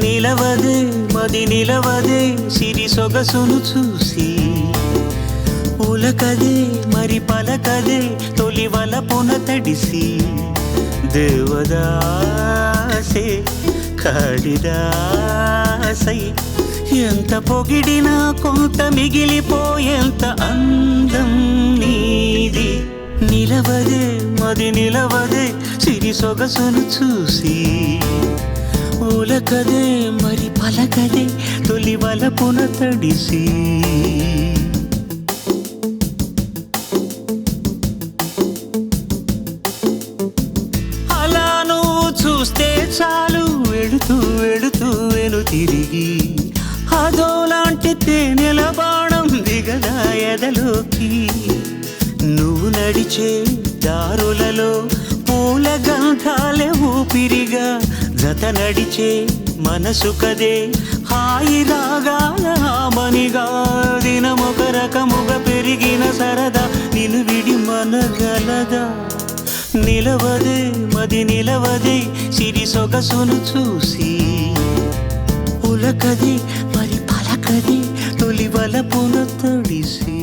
నిలవదే మది నిలవదే సిరి సొగసును చూసి ఉలకదే మరి పలకదే తొలి వలపున తడిసి దేవదాసే కాళిదాసై ఎంత పొగిడినా కొంత మిగిలిపోయేంత అందం నీది నిలవదే మది నిలవదే సిరి సొగసును చూసి ఉలకదే మరి పలకదే తొలి వలపున తడిసి అలా నువ్వు చూస్తే చాలు వెళుతూ వెళుతూ వెను తిరిగి అదోలాంటి తేనెల బాణం దిగదా ఎదలోకి నువ్వు నడిచే దారులలో పూల గంధాలే ఊపిరిగా జత నడిచే మనసు కదే హాయి రాగాల మనిగా దినమొక రకముగా పెరిగిన సరదా నిన్ను విడి మనగలదా నిలవదే మది నిలవదే సిరి సొగసును చూసి ఉలకదే మరి పలకదే తొలి వలపున తడిసి